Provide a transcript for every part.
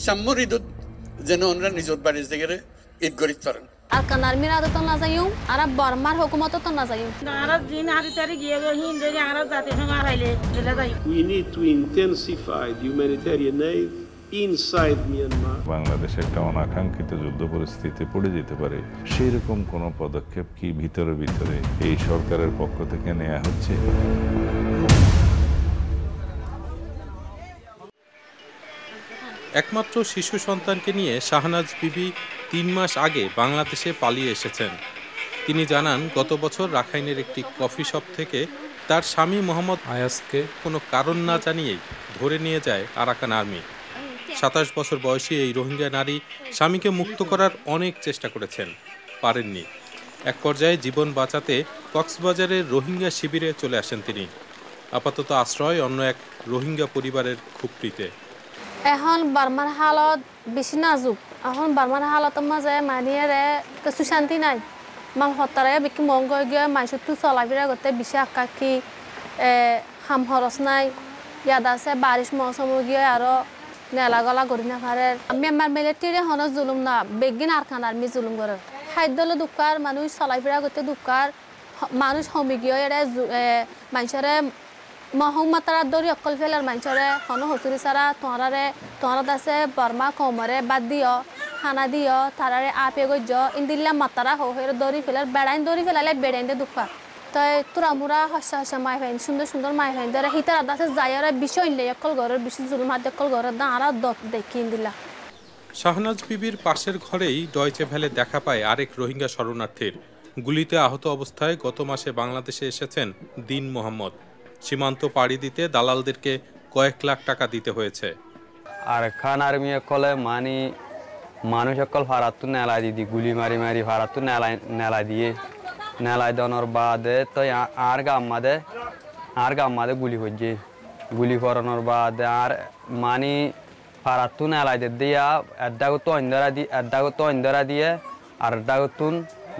সাম্যরিদুত যেন ওনারা নিজের বাড়ির জায়গায় ঈদ গরিত পারেন Arkan army ra to na zayum ara Burmar hukumat to na zayum ara din hari tari giye go hinde ni ara jate songa raile jela jay We need to intensify the humanitarian aid inside Myanmar. বাংলাদেশে একটা অনাকাঙ্ক্ষিত যুদ্ধ পরিস্থিতিতে পড়ে যেতে পারে সেই রকম কোনো পদক্ষেপ কি ভিতরে ভিতরে এই সরকারের পক্ষ থেকে নেওয়া হচ্ছে? একমাত্র শিশু সন্তানকে নিয়ে শাহনাজ বিবি 3 মাস আগে বাংলাদেশে পালিয়ে এসেছেন। তিনি জানান গত বছর রাখাইনের একটি কফি শপ থেকে তার স্বামী মোহাম্মদ আয়াসকে কোনো কারণ না জানিয়েই ধরে নিয়ে যায় আরাকান আর্মি। 27 বছর বয়সী এই রোহিঙ্গা নারী স্বামীকে মুক্ত করার অনেক চেষ্টা করেছেন, পারেননি। এক পর্যায়ে জীবন বাঁচাতে কক্সবাজারের রোহিঙ্গা শিবিরে চলে আসেন তিনি। আপাতত আশ্রয় অন্য এক রোহিঙ্গা পরিবারের খুপড়িতে। এখন বার্মার হালত বেশি নাজুক এখন বার্মার হালতের মাঝে মানিয়ে কিছু শান্তি নাই মাল হতারে বিকি মঙ্গ গিয়ে মাইসুতু চলাফেরা করতে বেশি আকাকি হাম খরচ নাই ইয়াদ আছে বারিশ মৌসুম গিয়ে আরো নেলা গলা করি না পারে মেম্বার মিলিটারি হন জুলুম না বেগিন আরকান আর্মি জুলুম করে খাদ্য দুঃখার মানুষ চলাফেরা করতে দুঃখার মানুষ হমি গিয়ে মানুষের মহম্মতারা দৌড়ি অকল ফেলার মানুষরে হন হসুরি সারা তোমার আছে বর্মা কমরে বাদ দিও খানা দিও তারারে আপে গজ্য ইন্দিল্লা মাতারা হয়ে দৌড়ি ফেলার বেড়াইন দৌড়ি ফেলালে বেড়াইন দে দুঃখা তাই তোরা মুরা হসা হসা মাই ফাইন সুন্দর সুন্দর মাই ফাইন ধরে হিতার আদাসে যাইরে বিষয় ইনলে অকল ঘরের বেশি জুলুম হাত অকল ঘরের দা আরা দত দেখি ইন্দিল্লা। শাহনাজ বিবির পাশের ঘরেই ডয়চে ভ্যালে দেখা পায় আরেক রোহিঙ্গা শরণার্থীর। গুলিতে আহত অবস্থায় গত মাসে বাংলাদেশে এসেছেন দিন মোহাম্মদ। সীমান্ত পাড়ি দিতে দালালদেরকে কয়েক লাখ টাকা দিতে হয়েছে। আর খান আর্মি কলে মানি মানুষ সকল ফারাতু নেলা দিদি গুলি মারি মারি ফারাতু নেলা দিয়ে নেলাই দনর বাদে তো আর গাম্মাদে গুলি হচ্ছে গুলি করানোর বাদে আর মানি ফারাতু নেলাই দিয়া এড্ডাগত ইন্দরা দিয়ে আর এড্ডাগতুন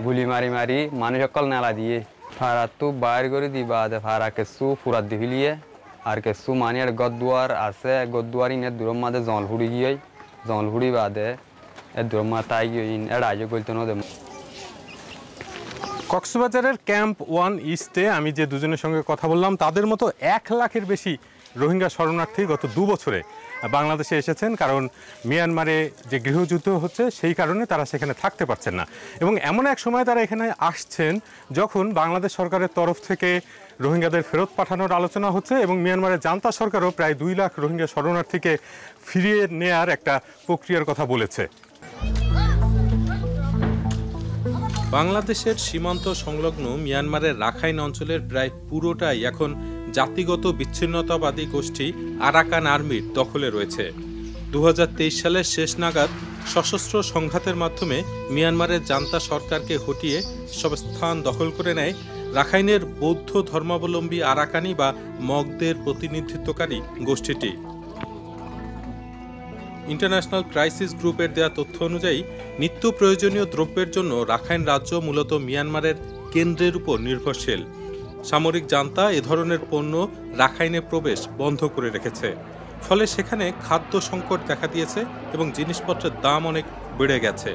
গুলি মারি মারি মানুষ সকল নেলা দিয়ে ফারাতু বাইর করে দিবা দে ফারা কেসু ফুরাত দিলিয়ে আর কেসু মানি আর গদুয়ার আছে গদুয়ার ইনে দূরম মাদে জলহুড়ি গিয়ে জলহুড়ি বাদে এ দূরম মা তাই গিয়ে এড়াইয়ে গলতে ন দে। কক্সবাজারের ক্যাম্প 1 ইস্টে আমি যে দুজনের সঙ্গে কথা বললাম তাদের মতো 1 লাখের বেশি রোহিঙ্গা শরণার্থী গত 2 বছরে বাংলাদেশে এসেছেন, কারণ মিয়ানমারে যে গৃহযুদ্ধ হচ্ছে সেই কারণে তারা সেখানে থাকতে পারছেন না। এবং এমন এক সময় তারা এখানে আসছেন যখন বাংলাদেশ সরকারের তরফ থেকে রোহিঙ্গাদের ফেরত পাঠানোর আলোচনা হচ্ছে এবং মিয়ানমারের জান্তা সরকারও প্রায় 2 লাখ রোহিঙ্গা শরণার্থীকে ফিরিয়ে নেয়ার একটা প্রক্রিয়ার কথা বলেছে। বাংলাদেশের সীমান্ত সংলগ্ন মিয়ানমারের রাখাইন অঞ্চলের প্রায় পুরোটাই এখন জাতিগত বিচ্ছিন্নতাবাদী গোষ্ঠী আরাকান আর্মির দখলে রয়েছে। 2023 সালের শেষ নাগাদ সশস্ত্র সংঘাতের মাধ্যমে মিয়ানমারের জান্তা সরকারকে হটিয়ে সব স্থান দখল করে নেয় রাখাইনের বৌদ্ধ ধর্মাবলম্বী আরাকানি বা মগদের প্রতিনিধিত্বকারী গোষ্ঠীটি। ইন্টারন্যাশনাল ক্রাইসিস গ্রুপের দেয়া তথ্য অনুযায়ী নিত্য প্রয়োজনীয় দ্রব্যের জন্য রাখাইন রাজ্য মূলত মিয়ানমারের কেন্দ্রের উপর নির্ভরশীল। সামরিক জান্তা এ ধরনের পণ্য রাখাইনে প্রবেশ বন্ধ করে রেখেছে, ফলে সেখানে খাদ্য সংকট দেখা দিয়েছে এবং জিনিসপত্রের দাম অনেক বেড়ে গেছে।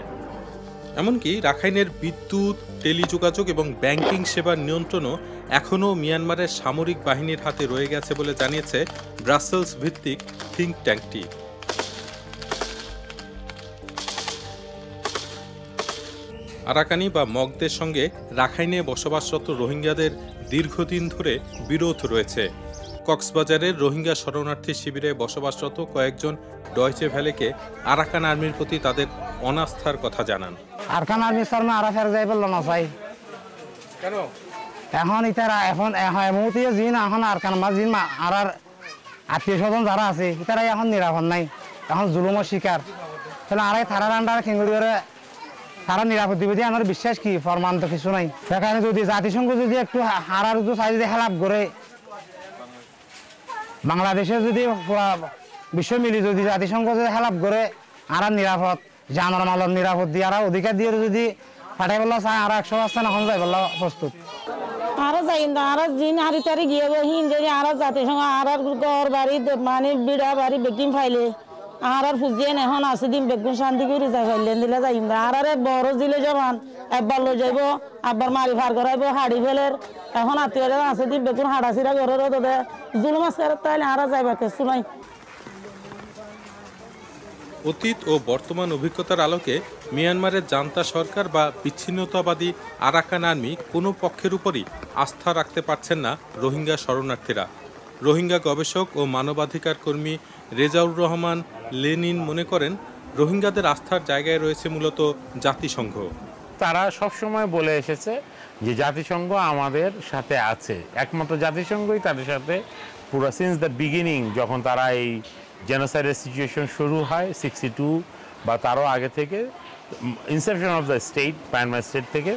এমনকি রাখাইনের বিদ্যুৎ, টেলিযোগাযোগ এবং ব্যাংকিং সেবার নিয়ন্ত্রণও এখনও মিয়ানমারের সামরিক বাহিনীর হাতে রয়ে গেছে বলে জানিয়েছে ব্রাসেলস ভিত্তিক থিঙ্ক ট্যাঙ্কটি। আরাকানি বা মগদের সঙ্গে রাখাইনে বসবাসরত রোহিঙ্গাদের দীর্ঘদিন ধরে বিরোধ রয়েছে। কক্সবাজারের রোহিঙ্গা শরণার্থী শিবিরে বসবাসরত কয়েকজন ডয়চে ভ্যালেকে আরাকান আর্মির প্রতি তাদের অনাস্থার কথা জানান। আরাকান আর্মি শর্মা আরা ফের যাই বলল না চাই কেন এখন ইতারা এখন মুহূর্তে জিন এখন আরাকান মা জিন আর আত্মীয় স্বজন যারা আছে ইতারা এখন নিরাপদ নাই, এখন জুলুমের শিকার। তাহলে আরে থারার আন্ডার খেঙ্গুড়ি করে তারা নিরাপদ দিবে যে আমার বিশ্বাস কি ফরমান তো কিছু নাই। সেখানে যদি জাতিসংঘ যদি একটু হারার চাই যদি হেলাপ করে বাংলাদেশে যদি বিশ্ব মিলি যদি জাতিসংঘ যদি হেলাপ করে আর নিরাপদ জানার মালর নিরাপদ দিয়ে আর অধিকার দিয়ে যদি পাঠাই বললো চাই আর 100% এখন যাই বললো প্রস্তুত। আরো যাই না আর জিন হারি তারি গিয়ে হিন যদি আর জাতিসংঘ আর ঘর বাড়ি মানে বিড়া বাড়ি বেকিং ফাইলে আর ফুজিয়ে এখন আছে দিন বেগুন শান্তি করে যা ফেললেন দিলে যাইম না আর বড় দিলে জমান একবার লই যাইব আবার মারি ভার করাইব হাড়ি ফেলের এখন আত্মীয়রা আছে দিন বেগুন হাড়াছিরা ঘরের তোদের জুলুম আছে তাইলে আর যাইবা কিছু নাই। অতীত ও বর্তমান অভিজ্ঞতার আলোকে মিয়ানমারের জান্তা সরকার বা বিচ্ছিন্নতাবাদী আরাকান আর্মি কোনো পক্ষের উপরই আস্থা রাখতে পারছেন না রোহিঙ্গা শরণার্থীরা। রোহিঙ্গা গবেষক ও মানবাধিকার কর্মী রেজাউর রহমান লেনিন মনে করেন, রোহিঙ্গাদের আস্থার জায়গায় রয়েছে মূলত জাতিসংঘ। তারা সবসময় বলে এসেছে যে জাতিসংঘ আমাদের সাথে আছে, একমাত্র জাতিসংঘই তাদের সাথে পুরো সিন্স দ্য বিগিনিং, যখন তারা এই জেনোসাইডের সিচুয়েশন শুরু হয় 62 বা তারও আগে থেকে, Inception of the state, primary state থেকে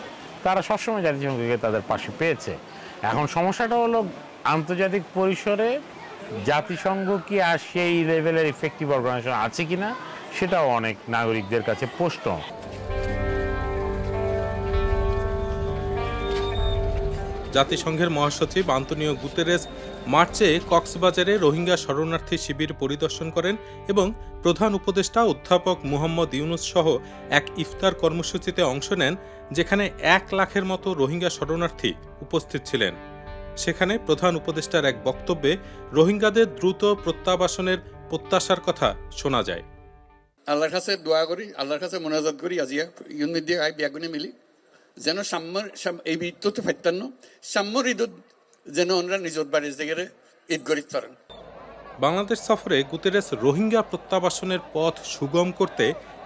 তারা সবসময় জাতিসংঘকে তাদের পাশে পেয়েছে। এখন সমস্যাটা হলো আন্তর্জাতিক পরিসরে জাতিসংঘ কি আর সেই লেভেলের ইফেক্টিভ অর্গানাইজেশন আছে কিনা সেটাও অনেক নাগরিকদের কাছে প্রশ্ন। জাতিসংঘের মহাসচিব আন্তোনিও গুতেরেস মার্চে কক্সবাজারে রোহিঙ্গা শরণার্থী শিবির পরিদর্শন করেন এবং প্রধান উপদেষ্টা অধ্যাপক মুহাম্মদ ইউনুস সহ এক ইফতার কর্মসূচিতে অংশ নেন, যেখানে 1 লাখের মতো রোহিঙ্গা শরণার্থী উপস্থিত ছিলেন। সেখানে প্রধান উপদেষ্টার এক বক্তব্যে রোহিঙ্গাদের দ্রুত প্রত্যাবাসনের প্রত্যাশার কথা শোনা যায়। আল্লাহর কাছে দোয়া করি, আল্লাহর কাছে মোনাজাত করি আজিয়া ইউনিট দিয়ে আই ব্যাগুনে মিলি যেন সাম্যর এই ঈদ তো ফেরতান্ন সাম্যর ঈদ যেন ওনারা নিজের বাড়ির জায়গায় ঈদ গরিত পারেন। বাংলাদেশ সফরে গুতেরেস রোহিঙ্গা প্রত্যাবাসনের পথ সুগম করতে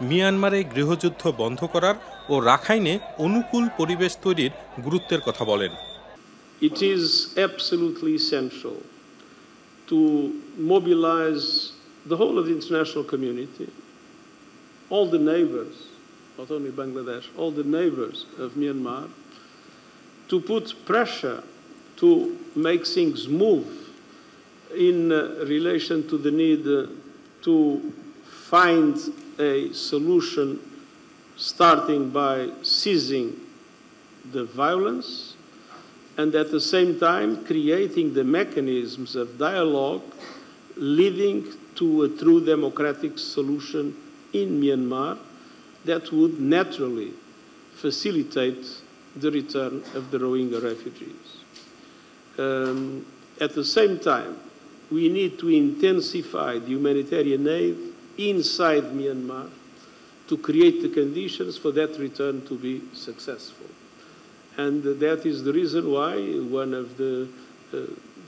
মিয়ানমারে গৃহযুদ্ধ বন্ধ করার ও রাখাইনে অনুকূল পরিবেশ তৈরির গুরুত্বের কথা বলেন। It is absolutely essential to mobilize the whole of the international community, all the neighbors, not only Bangladesh, all the neighbors of Myanmar, to put pressure to make things move in relation to the need to find a solution starting by ceasing the violence and at the same time creating the mechanisms of dialogue leading to a true democratic solution in Myanmar that would naturally facilitate the return of the Rohingya refugees. At the same time, we need to intensify the humanitarian aid inside Myanmar to create the conditions for that return to be successful. And that is the reason why one of the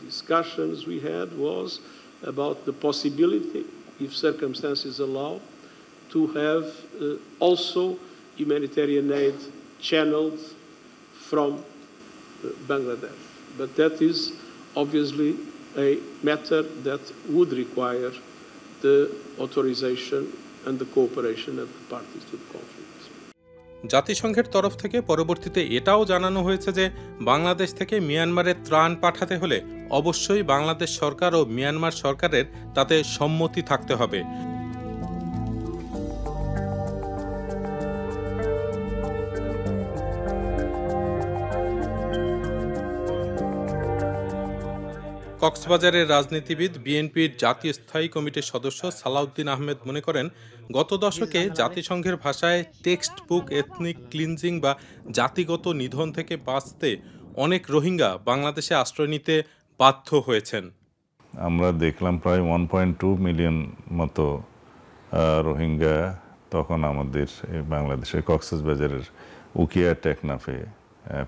discussions we had was about the possibility, if circumstances allow, to have also humanitarian aid channeled from Bangladesh. But that is obviously a matter that would require the authorization and the cooperation of the parties to the conflict. জাতিসংঘের তরফ থেকে পরবর্তীতে এটাও জানানো হয়েছে যে বাংলাদেশ থেকে মিয়ানমারে ত্রাণ পাঠাতে হলে অবশ্যই বাংলাদেশ সরকার ও মিয়ানমার সরকারের তাতে সম্মতি থাকতে হবে। কক্সবাজারের রাজনীতিবিদ বিএনপির জাতীয় স্থায়ী কমিটির সদস্য সালাউদ্দিন আহমেদ মনে করেন, গত দশকে জাতিসংঘের ভাষায় টেক্সট বুক এথনিক ক্লিনজিং বা জাতিগত নিধন থেকে বাঁচতে অনেক রোহিঙ্গা বাংলাদেশে আশ্রয় নিতে বাধ্য হয়েছেন। আমরা দেখলাম প্রায় 1.2 মিলিয়ন মতো রোহিঙ্গা তখন আমাদের বাংলাদেশের কক্সবাজারের উকিয়া টেকনাফে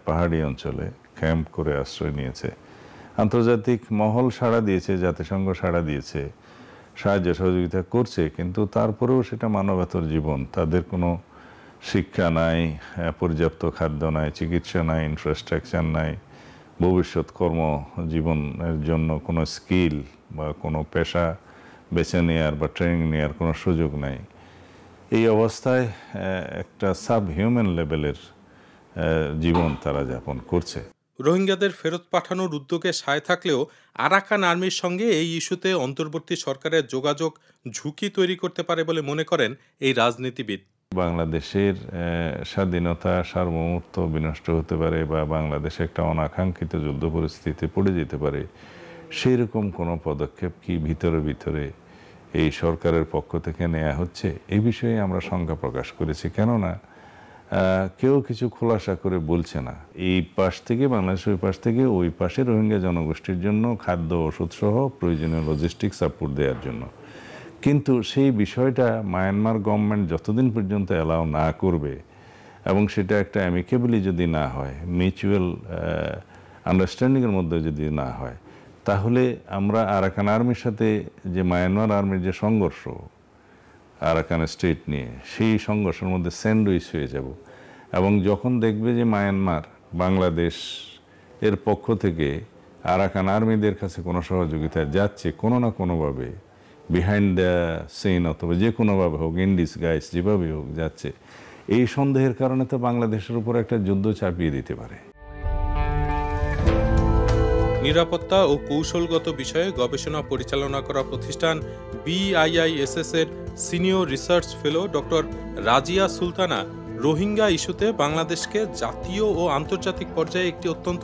পাহাড়ি অঞ্চলে ক্যাম্প করে আশ্রয় নিয়েছে। আন্তর্জাতিক মহল সাড়া দিয়েছে, জাতিসংঘ সাড়া দিয়েছে, সাহায্য সহযোগিতা করছে, কিন্তু তারপরেও সেটা মানবেতর জীবন। তাদের কোনো শিক্ষা নাই, পর্যাপ্ত খাদ্য নাই, চিকিৎসা নাই, ইনফ্রাস্ট্রাকচার নাই, ভবিষ্যৎ কর্মজীবনের জন্য কোনো স্কিল বা কোনো পেশা বেছে নেওয়ার বা ট্রেনিং নেওয়ার কোনো সুযোগ নাই। এই অবস্থায় একটা সাব হিউম্যান লেভেলের জীবন তারা যাপন করছে। রোহিঙ্গাদের ফেরত পাঠানোর উদ্যোগে সায় থাকলেও আরাকান আর্মির সঙ্গে এই ইস্যুতে অন্তর্বর্তী সরকারের যোগাযোগ ঝুঁকি তৈরি করতে পারে বলে মনে করেন এই রাজনীতিবিদ। বাংলাদেশের স্বাধীনতা সার্বভৌমত্ব বিনষ্ট হতে পারে বা বাংলাদেশে একটা অনাকাঙ্ক্ষিত যুদ্ধ পরিস্থিতিতে পড়ে যেতে পারে, সেই রকম কোনো পদক্ষেপ কি ভিতরে ভিতরে এই সরকারের পক্ষ থেকে নেওয়া হচ্ছে এই বিষয়ে আমরা শঙ্কা প্রকাশ করেছি। কেননা কেউ কিছু খোলাসা করে বলছে না। এই পাশ থেকে বাংলাদেশ, ওই পাশ থেকে ওই পাশে রোহিঙ্গা জনগোষ্ঠীর জন্য খাদ্য, ওষুধ সহ প্রয়োজনীয় লজিস্টিক সাপোর্ট দেওয়ার জন্য। কিন্তু সেই বিষয়টা মায়ানমার গভর্নমেন্ট যতদিন পর্যন্ত অ্যালাউ না করবে এবং সেটা একটা অ্যামিকেবলি যদি না হয়, মিউচুয়াল আন্ডারস্ট্যান্ডিংয়ের মধ্যে যদি না হয়, তাহলে আমরা আরাকান আর্মির সাথে যে মায়ানমার আর্মির যে সংঘর্ষ আরাকান স্টেট নিয়ে, সেই সংঘর্ষের মধ্যে স্যান্ডউইচ হয়ে যাব। এবং যখন দেখবে যে মায়ানমার বাংলাদেশ এর পক্ষ থেকে আরাকান আর্মিদের কাছে কোনো সহযোগিতা যাচ্ছে কোনো না কোনোভাবে, বিহাইন্ড দ্য সিন অথবা যে কোনোভাবে হোক, ইন ডিসগাইজ যেভাবে হোক যাচ্ছে, এই সন্দেহের কারণে তো বাংলাদেশের উপর একটা যুদ্ধ চাপিয়ে দিতে পারে। নিরাপত্তা ও কৌশলগত বিষয়ে গবেষণা পরিচালনা করা প্রতিষ্ঠান BIISS এর senior research fellow doctor Razia Sultana Rohingya ইস্যুতে বাংলাদেশকে জাতীয় ও আন্তর্জাতিক পর্যায়ে একটি অত্যন্ত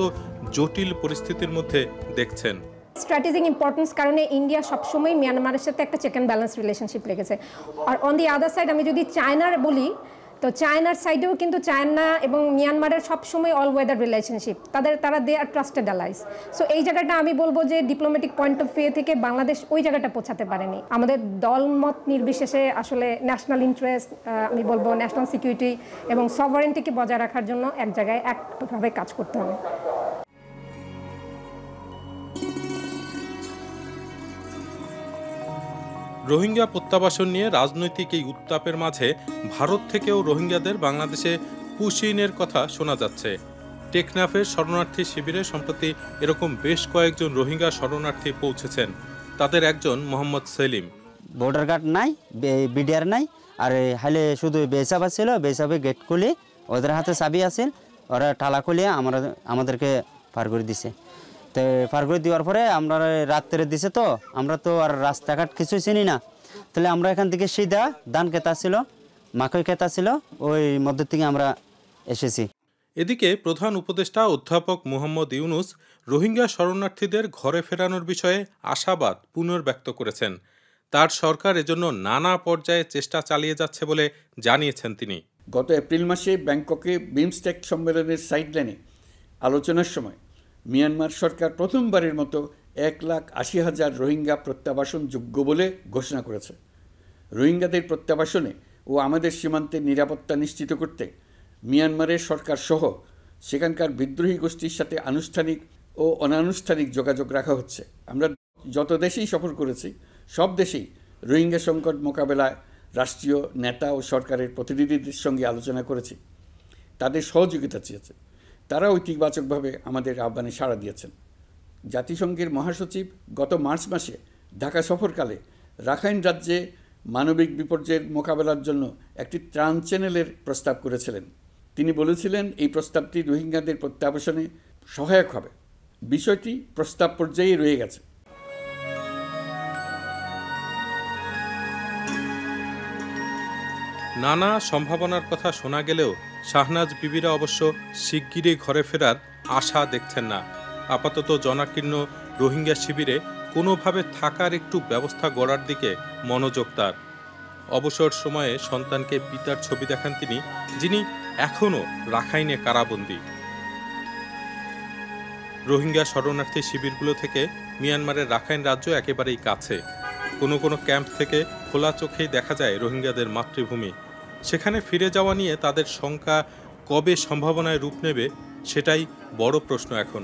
জটিল পরিস্থিতির মধ্যে দেখছেন। স্ট্র্যাটেজিক ইম্পর্টেন্স কারণে ইন্ডিয়া সবসময় মিয়ানমারের সাথে একটা চেক অ্যান্ড ব্যালেন্স রিলেশনশিপ রেখেছে। আর অন দি আদার সাইড আমি যদি চায়নার বলি, তো চায়নার সাইডেও কিন্তু চায়না এবং মিয়ানমারের সবসময় অল ওয়েদার রিলেশনশিপ, তারা দে আর ট্রাস্টেড অ্যালাইস। সো এই জায়গাটা আমি বলবো যে ডিপ্লোম্যাটিক পয়েন্ট অফ ভিউ থেকে বাংলাদেশ ওই জায়গাটা পৌঁছাতে পারেনি। আমাদের দলমত নির্বিশেষে আসলে ন্যাশনাল ইন্টারেস্ট, আমি বলবো ন্যাশনাল সিকিউরিটি এবং সভারেন্টিকে বজায় রাখার জন্য এক জায়গায় একভাবে কাজ করতে হবে। রোহিঙ্গা প্রত্যাবাসন নিয়ে রাজনৈতিক এই উত্তাপের মাঝে ভারত থেকেও রোহিঙ্গাদের বাংলাদেশে পুশিনের কথা শোনা যাচ্ছে। টেকনাফের শরণার্থী শিবিরে সম্প্রতি এরকম বেশ কয়েকজন রোহিঙ্গা শরণার্থী পৌঁছেছেন। তাদের একজন মোহাম্মদ সেলিম। বর্ডার গার্ড নাই, বিডিআর নাই, আর হাইলে শুধু বেসাব আছিল, বেসাবে গেট খুলে ওদের হাতে চাবি আছিল, ওরা টালা খুলিয়ে আমাদেরকে পার করে দিছে। তো পার করে দেওয়ার পরে আমরা রাত্রে দিছে, তো আমরা তো আর রাস্তাঘাট কিছুই চিনি না, তাহলে আমরা এখান থেকে সিধা ধান খেতা ছিল, মাকই খেতা ছিল, ওই মধ্য থেকে আমরা এসেছি। এদিকে প্রধান উপদেষ্টা অধ্যাপক মোহাম্মদ ইউনুস রোহিঙ্গা শরণার্থীদের ঘরে ফেরানোর বিষয়ে আশাবাদ পুনর্ব্যক্ত করেছেন। তার সরকার এজন্য নানা পর্যায়ে চেষ্টা চালিয়ে যাচ্ছে বলে জানিয়েছেন তিনি। গত এপ্রিল মাসে ব্যাংককে বিমস্টেক সম্মেলনের সাইডলাইনে আলোচনার সময় মিয়ানমার সরকার প্রথমবারের মতো 1,80,000 রোহিঙ্গা প্রত্যাবাসন যোগ্য বলে ঘোষণা করেছে। রোহিঙ্গাদের প্রত্যাবাসনে ও আমাদের সীমান্তের নিরাপত্তা নিশ্চিত করতে মিয়ানমারের সরকার সহ সেখানকার বিদ্রোহী গোষ্ঠীর সাথে আনুষ্ঠানিক ও অনানুষ্ঠানিক যোগাযোগ রাখা হচ্ছে। আমরা যত দেশেই সফর করেছি, সব দেশেই রোহিঙ্গা সংকট মোকাবেলায় রাষ্ট্রীয় নেতা ও সরকারের প্রতিনিধিদের সঙ্গে আলোচনা করেছি, তাদের সহযোগিতা চেয়েছে। তারা ইতিবাচকভাবে আমাদের আহ্বানে সাড়া দিয়েছেন। জাতিসংঘের মহাসচিব গত মার্চ মাসে ঢাকা সফরকালে রাখাইন রাজ্যে মানবিক বিপর্যয়ের মোকাবেলার জন্য একটি ত্রাণ চ্যানেলের প্রস্তাব করেছিলেন। তিনি বলেছিলেন এই প্রস্তাবটি রোহিঙ্গাদের প্রত্যাবাসনে সহায়ক হবে। বিষয়টি প্রস্তাব পর্যায়ে রয়ে গেছে। নানা সম্ভাবনার কথা শোনা গেলেও শাহনাজ বিবিরা অবশ্য শিগগিরই ঘরে ফেরার আশা দেখছেন না। আপাতত জনাকীর্ণ রোহিঙ্গা শিবিরে কোনোভাবে থাকার একটু ব্যবস্থা গড়ার দিকে মনোযোগ তার। অবসর সময়ে সন্তানকে পিতার ছবি দেখান তিনি, যিনি এখনও রাখাইনে কারাবন্দী। রোহিঙ্গা শরণার্থী শিবিরগুলো থেকে মিয়ানমারের রাখাইন রাজ্য একেবারেই কাছে। কোনো কোনো ক্যাম্প থেকে খোলা চোখেই দেখা যায় রোহিঙ্গাদের মাতৃভূমি। সেখানে ফিরে যাওয়া নিয়ে তাদের শঙ্কা কবে সম্ভাবনায় রূপ নেবে, সেটাই বড় প্রশ্ন এখন।